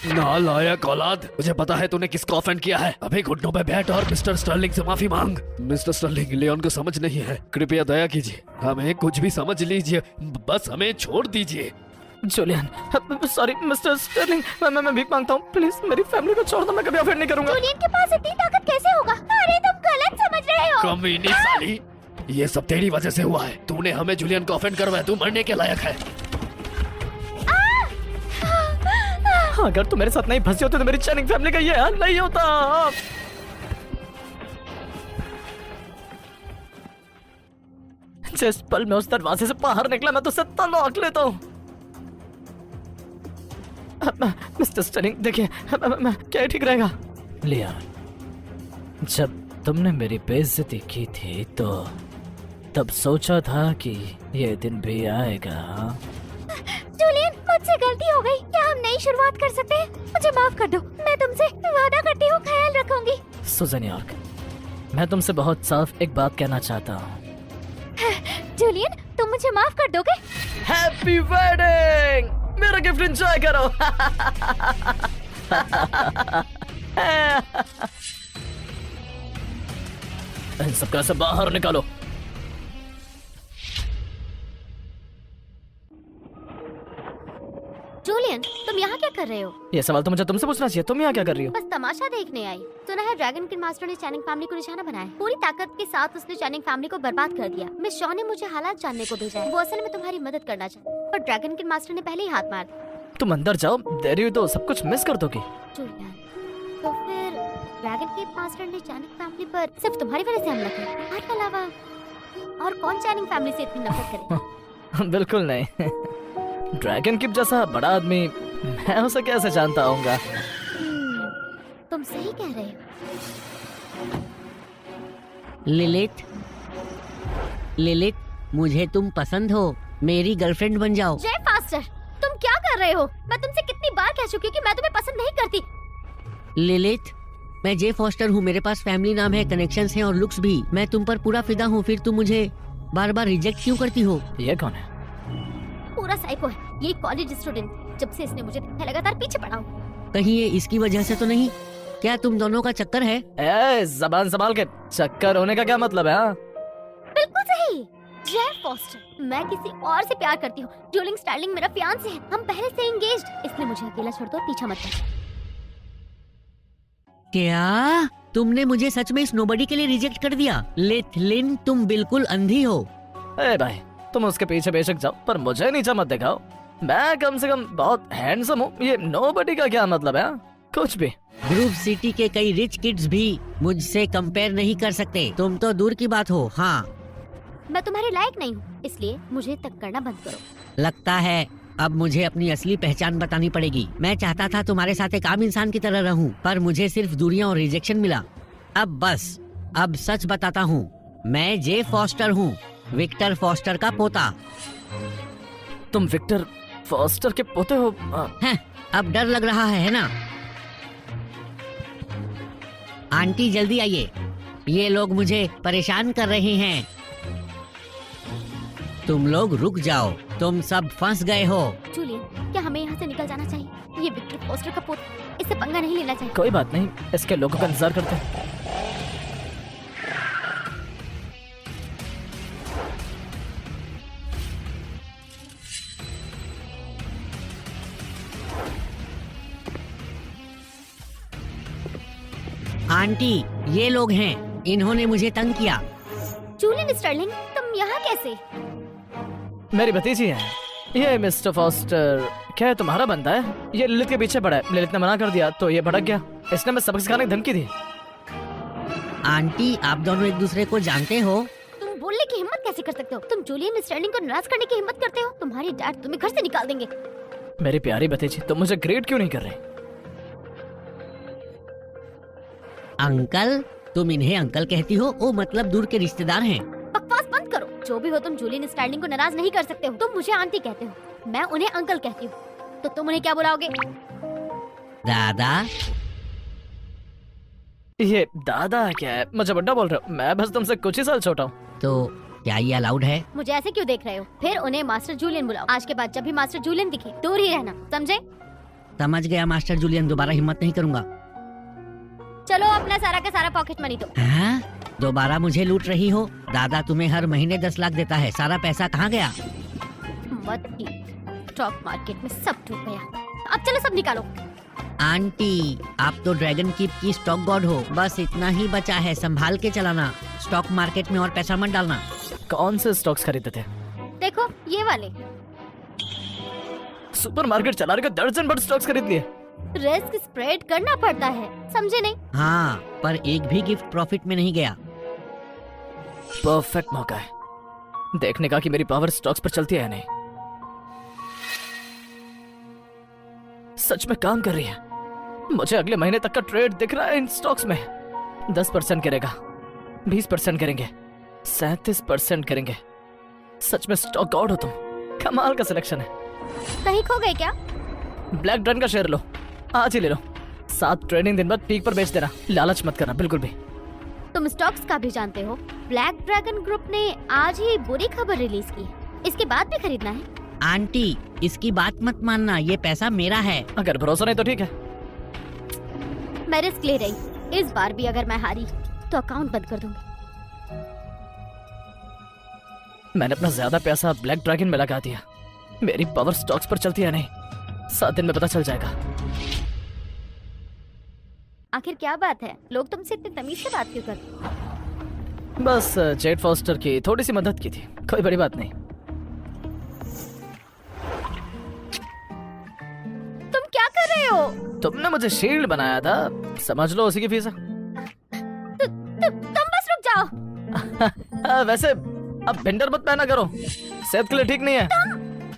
नालायक औलाद, मुझे पता है तूने किसको ऑफेंड किया है। अभी घुटनों पे बैठ और मिस्टर स्टर्लिंग से माफी मांग। मिस्टर स्टर्लिंग, लियोन को समझ नहीं है, कृपया दया कीजिए, हमें कुछ भी समझ लीजिए, बस हमें छोड़ दीजिए। जूलियन, सॉरी मिस्टर स्टर्लिंग, मैं भीख मांगता हूँ, प्लीज मेरी फैमिली को छोड़ दो, मैं कभी ऑफेंड नहीं करूंगा। जूलियन के पास इतनी ताकत कैसे होगा? अरे तुम गलत समझ रहे हो। कमीनी साली, ये सब तेरी वजह से हुआ है। तूने हमें जूलियन को ऑफेंड करवाया, तू मरने के लायक है। अगर तू मेरे साथ नहीं फंसी होती तो मेरी चैनिंग फैमिली का ये हाल नहीं होता। जिस पल मैं उस दरवाजे से बाहर निकला मैं तुझसे तलाक लेता हूँ। मिस्टर स्टर्लिंग, देखिए क्या ठीक रहेगा? लिया, जब तुमने मेरी बेइज्जती की थी तो तब सोचा था कि ये दिन भी आएगा। जूलियन, मुझसे गलती हो गई, क्या हम नई शुरुआत कर सकते हैं? मुझे माफ कर दो, मैं तुमसे वादा करती हूँ ख्याल रखूंगी। सुजन यॉर्क, मैं तुमसे बहुत साफ एक बात कहना चाहता हूँ। जूलियन, तुम मुझे माफ कर दोगे? Happy wedding! मेरा गिफ्ट एंजॉय करो। इन सबका से बाहर निकालो। जूलियन, तुम यहाँ क्या कर रहे हो? ये सवाल तो मुझे तुमसे पूछना चाहिए, तुम यहाँ क्या कर रही हो? बस तमाशा देखने आई। सुना है ड्रैगन किंग मास्टर ने चैनिंग फैमिली को निशाना बनाया। पूरी ताकत के साथ उसने चैनिंग फैमिली को बर्बाद कर दिया। मिस शॉ ने मुझे हालात जानने को भेजा है। वो असल में तुम्हारी मदद करना चाहती है, पर ड्रैगन किंग मास्टर ने पहले ही हाथ मार दिया। तुम अंदर जाओ, देरी हुई तो सब कुछ मिस कर दोगी। जूलियन, तो फिर ड्रैगन किंग मास्टर ने चैनिंग फैमिली पर सिर्फ तुम्हारी वजह से हमला किया? तुम्हारे अलावा और कौन चैनिंग फैमिली से इतनी नफरत करे? बिल्कुल नहीं। ड्रैगन किप जैसा बड़ा आदमी मैं उसे कैसे जानता होऊंगा? तुम सही कह रहे हो। लिलित, मुझे तुम पसंद हो, मेरी गर्लफ्रेंड बन जाओ। जय फास्टर, तुम क्या कर रहे हो? मैं तुमसे कितनी बार कह चुकी हूँ कि मैं तुम्हें पसंद नहीं करती। लिलित, मैं जे फॉस्टर हूँ, मेरे पास फैमिली नाम है, कनेक्शंस हैं और लुक्स भी। मैं तुम पर पूरा फिदा हूँ, फिर तुम मुझे बार बार रिजेक्ट क्यों करती हो? ये कौन है? पूरा साइको है ये कॉलेज स्टूडेंट। जब से इसने मुझे लगातार पीछे पड़ा हूँ। कहीं ये इसकी वजह से तो नहीं? क्या तुम दोनों का चक्कर है? जबान संभाल के, चक्कर होने का क्या मतलब है? बिल्कुल सही। जय फॉस्टर, मैं किसी और से प्यार करती हूँ। जूलियन स्टार्लिंग मेरा फियांसे है, हम पहले से एंगेज्ड। इसलिए मुझे अकेला छोड़ दो और पीछा मत कर। क्या तुमने मुझे सच में इस नोबडी के लिए रिजेक्ट कर दिया? लिन, तुम बिल्कुल अंधी हो। भाई, तुम उसके पीछे बेशक जाओ पर मुझे नीचा मत दिखाओ। मैं कम से कम बहुत हैंडसम हूँ, ये नोबडी का क्या मतलब है? कुछ भी। ग्रुप सिटी के कई रिच किड्स भी मुझसे कंपेयर नहीं कर सकते, तुम तो दूर की बात हो। हाँ, मैं तुम्हारे लायक नहीं हूँ, इसलिए मुझे तक करना बंद करो। लगता है अब मुझे अपनी असली पहचान बतानी पड़ेगी। मैं चाहता था तुम्हारे साथ एक आम इंसान की तरह रहूं, पर मुझे सिर्फ दूरियां और रिजेक्शन मिला। अब सच बताता हूँ, मैं जे फॉस्टर हूँ, विक्टर फॉस्टर का पोता। तुम विक्टर फॉस्टर के पोते हो? हैं, अब डर लग रहा है ना? आंटी जल्दी आइए, ये लोग मुझे परेशान कर रहे हैं। तुम लोग रुक जाओ, तुम सब फंस गए हो। जूलियन, क्या हमें यहाँ से निकल जाना चाहिए? ये विक्टर फॉस्टर का पोता, इससे पंगा नहीं लेना चाहिए। कोई बात नहीं, इसके लोगों का इंतजार करते हैं। आंटी, ये लोग हैं, इन्होंने मुझे तंग किया। जूलियन स्टर्लिंग, तुम यहाँ कैसे? मेरी भतीजी है ये। मिस्टर फॉस्टर, क्या है तुम्हारा बंदा है? ये ललित के पीछे पड़ा है, ललित ने मना कर दिया तो ये भड़क गया। इसने मैं सबक सिखाने की धमकी दी। आंटी, आप दोनों एक दूसरे को जानते हो? तुम बोलने की हिम्मत कैसे कर सकते हो? तुम जूलियन स्टर्लिंग को नाराज करने की हिम्मत करते हो? तुम्हारे डैड तुम्हें घर से निकाल देंगे। मेरी प्यारी भतीजी, तुम मुझे ग्रेट क्यों नहीं कर रहे? अंकल, तुम इन्हें अंकल कहती हो? ओ मतलब दूर के रिश्तेदार हैं। बकवास बंद करो। जो भी हो, तुम जूलियन स्टार्लिंग को नाराज नहीं कर सकते हो। तुम मुझे आंटी कहते हो, मैं उन्हें अंकल कहती हूँ, तो तुम उन्हें क्या बुलाओगे? दादा। ये दादा क्या है? मुझे बड्डा बोल रहे हो? मैं बस तुमसे कुछ ही साल छोटा हूँ। तो क्या ये अलाउड है? मुझे ऐसे क्यों देख रहे हो? फिर उन्हें मास्टर जूलियन बुलाओ। आज के बाद जब भी मास्टर जूलियन दिखे दूर ही रहना, समझे? समझ गया मास्टर जूलियन, दोबारा हिम्मत नहीं करूंगा। चलो अपना सारा का सारा पॉकेट मनी दो। हाँ? दोबारा मुझे लूट रही हो? दादा तुम्हें हर महीने 10 लाख देता है, सारा पैसा कहाँ गया? मत की, स्टॉक मार्केट में सब डूब गया। अब चलो सब निकालो। आंटी, आप तो ड्रैगन कीप की स्टॉक गॉड हो, बस इतना ही बचा है, संभाल के चलाना। स्टॉक मार्केट में और पैसा मत डालना। कौन से स्टॉक्स खरीदे थे? देखो ये वाले। सुपरमार्केट चला रहे दर्जन भर स्टॉक्स खरीद लिए। रिस्क स्प्रेड करना पड़ता है, समझे नहीं? हाँ, पर एक भी गिफ्ट प्रॉफिट में नहीं गया। परफेक्ट मौका है देखने का कि मेरी पावर स्टॉक्स पर चलती है या नहीं। सच में काम कर रही है। मुझे अगले महीने तक का ट्रेड दिख रहा है इन स्टॉक्स में। 10% गिरेगा, 20% गिरेंगे, 37% करेंगे। सच में स्टॉक गॉड हो तुम। कमाल का सिलेक्शन है। कहीं खो गए क्या? ब्लैक ड्रैगन का शेयर लो, आज ही ले लो। 7 ट्रेडिंग दिन बाद पीक पर बेच देना, लालच मत करना बिल्कुल भी। तुम स्टॉक्स का भी जानते हो। ब्लैक ड्रैगन ग्रुप ने आज ही बुरी खबर रिलीज की, इसके बाद भी खरीदना है। आंटी, इसकी बात मत मानना, ये पैसा मेरा है। अगर भरोसा नहीं तो ठीक है। मैं रिस्क ले रही, इस बार भी अगर मैं हारी तो अकाउंट बंद कर दूंगी। मैंने अपना ज्यादा पैसा ब्लैक ड्रैगन में लगा दिया। मेरी पावर स्टॉक्स पर चलती है नहीं, 7 दिन में पता चल जाएगा। आखिर क्या बात है, लोग तुमसे इतनी तमीज से बात क्यों करते? बस जेड फॉस्टर की थोड़ी सी मदद की थी, कोई बड़ी बात नहीं। तुम क्या कर रहे हो? तुमने मुझे शील्ड बनाया था, समझ लो उसी की फीस है। तुम बस रुक जाओ। वैसे अब भिंडर मत पहना करो, सेहत के लिए ठीक नहीं है।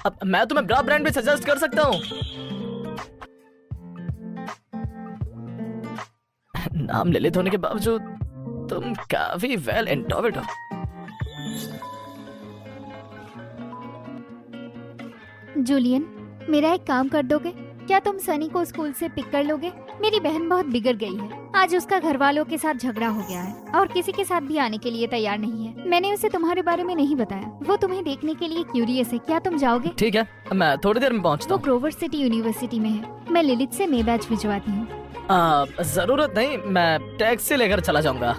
अब मैं तुम्हें ब्रा ब्रांड भी सजेस्ट कर सकता हूँ। नाम ललित होने के बावजूद तुम काफी वेल एंडोवर्ड हो। जूलियन, मेरा एक काम कर दोगे? क्या तुम सनी को स्कूल से पिक कर लोगे? मेरी बहन बहुत बिगड़ गई है। आज उसका घर वालों के साथ झगड़ा हो गया है और किसी के साथ भी आने के लिए तैयार नहीं है। मैंने उसे तुम्हारे बारे में नहीं बताया। वो तुम्हें देखने के लिए क्यूरियस है। क्या तुम जाओगे? ठीक है, मैं थोड़ी देर में पहुंचता वो हूँ। ग्रोवर सिटी यूनिवर्सिटी में है। मैं लिलित से मे बैच भिजवाती हूँ। जरूरत नहीं, मैं टैक्सी लेकर चला जाऊंगा।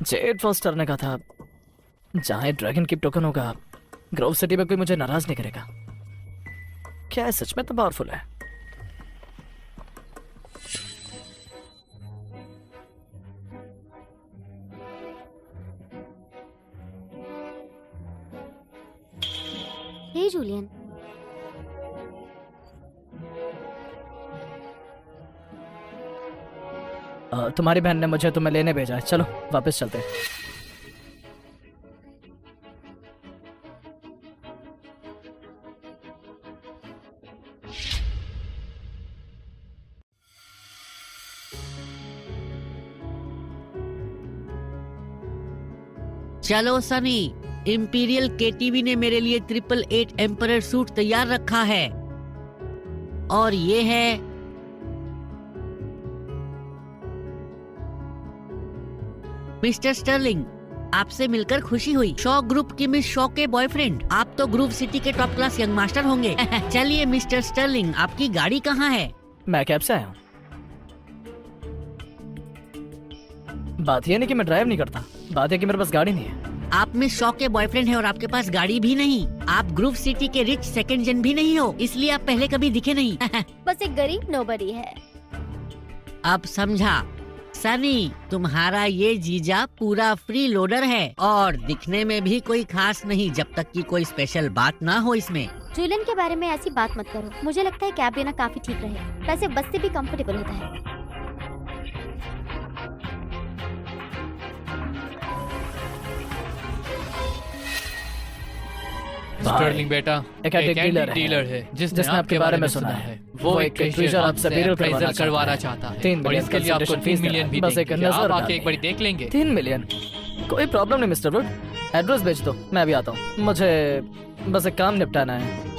जेड फॉस्टर ने कहा था जहां ड्रैगन की टोकन होगा, ग्रोव सिटी में कोई मुझे नाराज नहीं करेगा। क्या है सच में तो पावरफुल है? हे जूलियन, तुम्हारी बहन ने मुझे तुम्हें लेने भेजा है। चलो वापस चलते हैं। चलो सनी, इंपीरियल केटीवी ने मेरे लिए 888 एम्परर सूट तैयार रखा है। और ये है मिस्टर स्टर्लिंग, आपसे मिलकर खुशी हुई। शॉ ग्रुप की मिस शॉ के बॉयफ्रेंड। आप तो ग्रुप सिटी के टॉप क्लास यंग मास्टर होंगे। चलिए मिस्टर स्टर्लिंग, आपकी गाड़ी कहाँ है? मैं कैब से आया हूँ। बात यह नहीं कि मैं ड्राइव नहीं करता, बात है कि मेरे पास गाड़ी नहीं है। आप मिस शॉ के बॉयफ्रेंड हैं और आपके पास गाड़ी भी नहीं। आप ग्रुप सिटी के रिच सेकंड जन भी नहीं हो, इसलिए आप पहले कभी दिखे नहीं। बस एक गरीब नोबडी है। अब समझा। सनी, तुम्हारा ये जीजा पूरा फ्री लोडर है और दिखने में भी कोई खास नहीं, जब तक कि कोई स्पेशल बात ना हो इसमें। जूलियन के बारे में ऐसी बात मत करो। मुझे लगता है कैब लेना काफी ठीक रहेगा। वैसे बस से भी कंफर्टेबल होता है। स्टर्लिंग बेटा एक एक डीलर डीलर है जिसने आपके बारे में सुना है। वो एक ट्रेजर आपसे appraisal करवाना चाहता है। 3 और मिलियन इसके लिए आपको 3 मिलियन भी बस एक देंगे। नजर आप डाल आके एक बार देख लेंगे। 3 मिलियन कोई प्रॉब्लम नहीं मिस्टर वुड, एड्रेस भेज दो, मैं भी आता हूँ। मुझे बस एक काम निपटाना है।